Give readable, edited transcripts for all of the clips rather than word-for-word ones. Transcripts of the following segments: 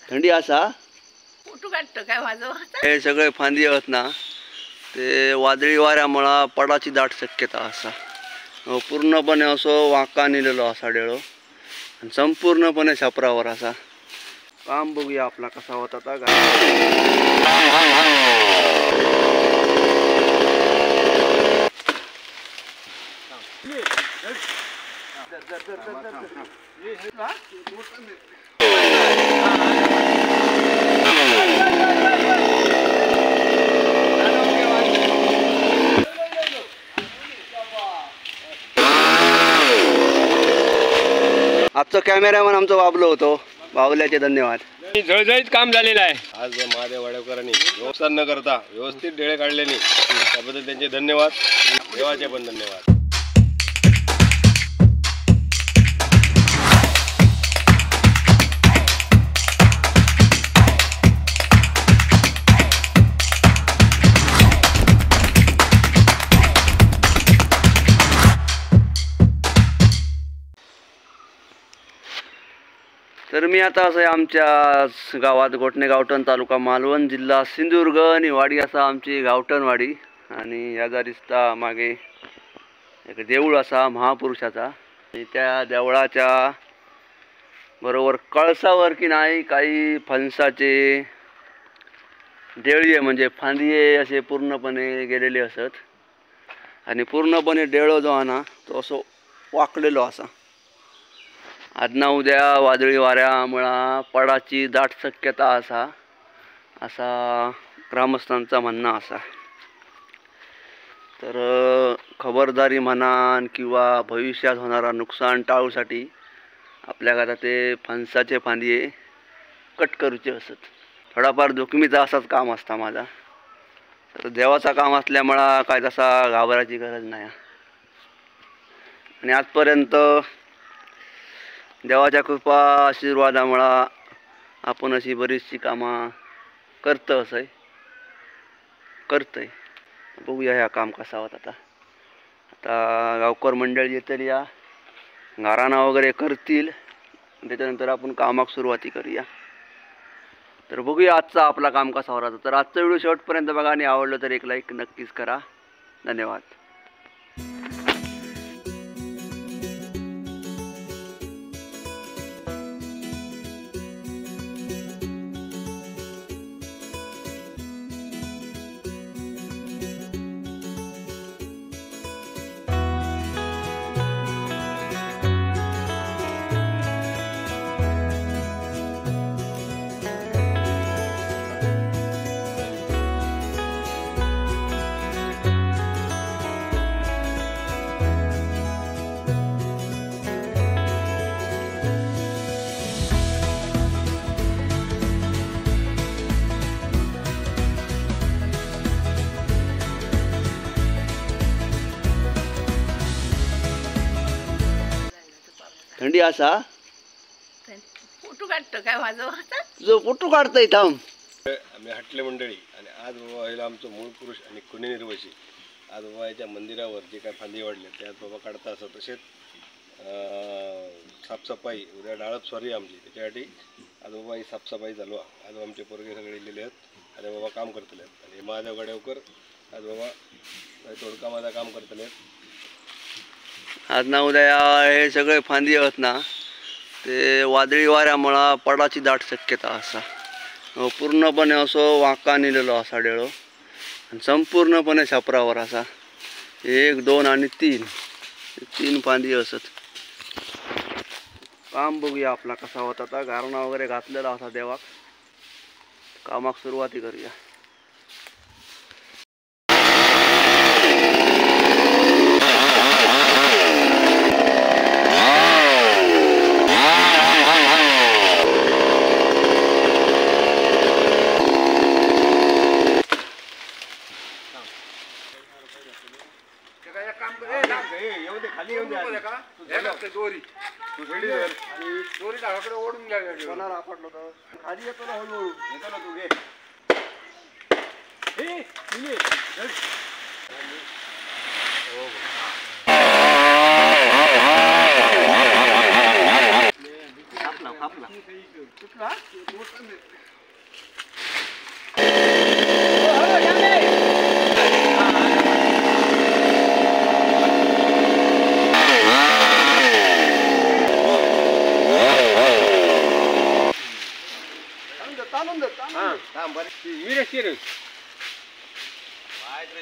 थंडी असा फोटो काढतो काय माझं हे सगळे फांदी आहेत ना ते वादळी वाऱ्यामुळं पडाची दाट शक्यता असा पूर्णपणे असो वांका निलेलो असा डेळो आणि संपूर्णपणे छपरावर असा काम बघूया आपला कसा होता आता आजचा कॅमेरामॅन आमचा बाबलो होतो बावल्याचे धन्यवाद झळझळीत काम झालेलं आहे आज महादेव वाडेकरांनी व्यवस्था न करता व्यवस्थित डेळे काढल्याने त्याबद्दल त्यांचे धन्यवाद देवाचे पण धन्यवाद तर मी आता असं आमच्या गावात गोटणे गावठण तालुका मालवण जिल्हा सिंधुदुर्ग आणि वाडी असा आमची गावठणवाडी आणि ह्याचा दिसता मागे एक देऊळ असा महापुरुषाचा आणि त्या देवळाच्या बरोबर कळसावर की नाही काही फणसाचे डेळीये म्हणजे फांदिये असे पूर्णपणे गेलेले असत आणि पूर्णपणे डेळो जो आहे ना तो असो वाकलेलो असा आदना उद्या वादळी वाऱ्यामुळं पडाची दाट शक्यता असा ग्रामस्थांचा म्हणणं असा तर खबरदारी म्हणान किंवा भविष्यात होणारा नुकसान टाळूसाठी आपल्याला आता ते फणसाचे फांदिये कट करूचे असत थोडाफार जोखमीचा असाच काम असता माझा तर देवाचा काम असल्यामुळं काय तसा घाबरायची गरज नाही आणि आजपर्यंत देवाच्या कृपा आशीर्वादामुळं आपण अशी बरीचशी कामं करतंय बघूया ह्या काम कसा होत आता गावकर मंडळी येतील या गाराणा वगैरे करतील त्याच्यानंतर आपण कामाक सुरुवाती करूया तर बघूया आजचा आपला काम कसा होता तर आजचा व्हिडिओ शेवटपर्यंत बघा आणि आवडलं तर एक लाईक नक्कीच करा धन्यवाद थंडी असा फोटो काढतो काय माझं जो फोटो काढतोय थांब आम्ही हटले मंडळी आणि आज बाबा व्हायला आमचं मूळ पुरुष आणि कुणी निर्वशी आज बाबा याच्या मंदिरावर जे काय फांदी वाढले त्यात बाबा काढता असं तसेच साफसफाई उद्या डाळप स्वारी आमची त्याच्यासाठी आज बाबा ही साफसफाई चालू आहे आज आमचे पोरगे सगळे इलेले आहेत आणि बाबा काम करतले आहेत आणि महादेव गाडेवकर आज बाबा तोडका माझा काम करतले आहेत आज ना उद्या हे सगळे फांदी आहेत ना ते वादळी वाऱ्यामुळं पडाची दाट शक्यता असा पूर्णपणे असो वांका निलेलो असा डेळो आणि संपूर्णपणे छपरावर असा 1 2 आणि 3 फांदी असत काम बघूया आपला कसा होता आता गारणा वगैरे घातलेला असा देवाक कामाक सुरुवाती करूया दोरी डावाकडे ओढून घ्या खाली येतो ना हळूहळू येतो ना तू घे आपला कुठला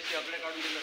आपल्या काढून दिलं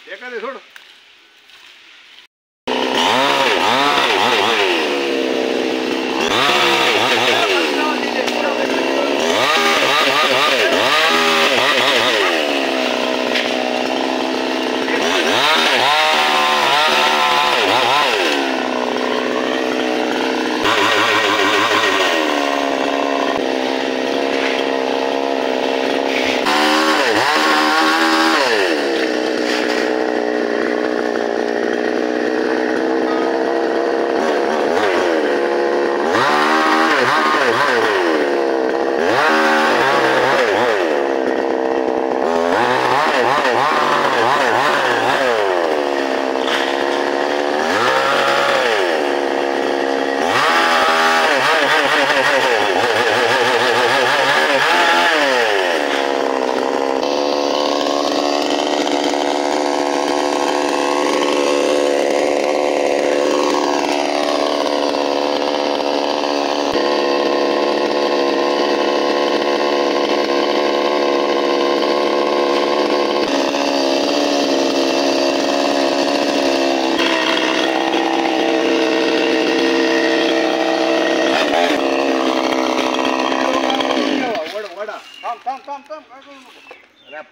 एखादे सोड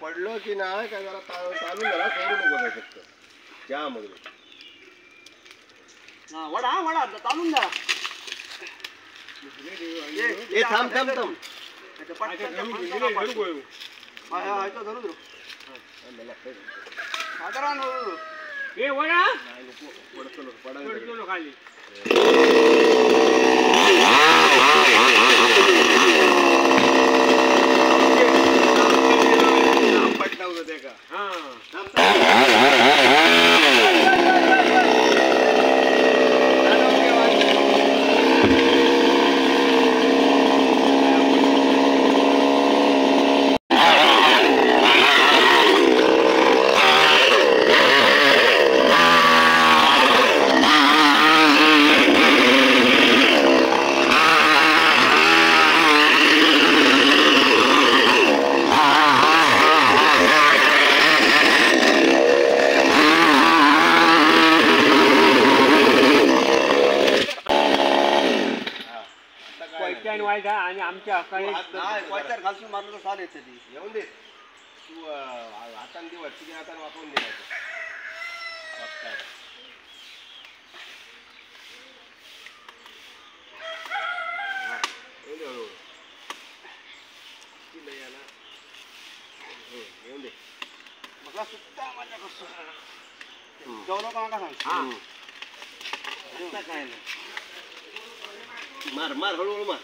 पडलो की नाही काय जरा चालून जरा सोडू नको फक्त त्यामध्ये वडा वडा चालून जा थांब थांब थांब खाली आणि आमच्या हक्काने घालून मारलं तर चालेल ती येऊन दे तू हाताने दिवस तुझ्या हाताने वापरून दे येऊन दे मला सुद्धा माझ्या कसं जेवलो का सांग काय नाही मार मार हळूहळू मार.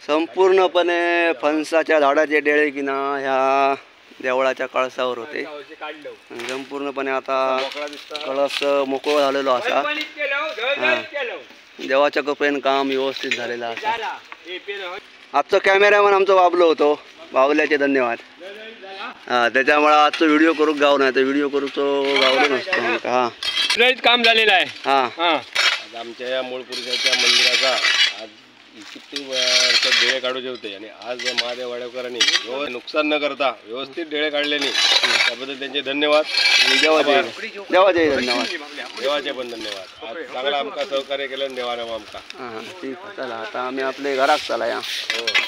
संपूर्णपणे फणसाच्या झाडाचे डेळे की ना ह्या देवळाच्या कळसावर होते आणि संपूर्णपणे आता कळस मोकळो झालेलो असा. देवाच्या कृपेन काम व्यवस्थित झालेलं असा. आजचं कॅमेरामॅन आमचं बाबलो होतो, बावल्याचे धन्यवाद. त्याच्यामुळे आजचं व्हिडिओ करूक गाव नाही तर व्हिडिओ करूचो गावलो नसतो आमका. हा काम झालेलं आहे. हा आज आमच्या या मूळ पुरुषाच्या मंदिराचा आज किती वर्षात डेळे काढूचे होते आणि आज महादेव वाडेकरांनी नुकसान न करता व्यवस्थित डेळे काढल्याने त्याबद्दल त्यांचे धन्यवाद. देवाचे धन्यवाद. देवाचे पण धन्यवाद. आज चांगला आमका सहकार्य केलं देवानं आमका. हां ठीक आहे. चला आता आम्ही आपले घरात चला या. हो.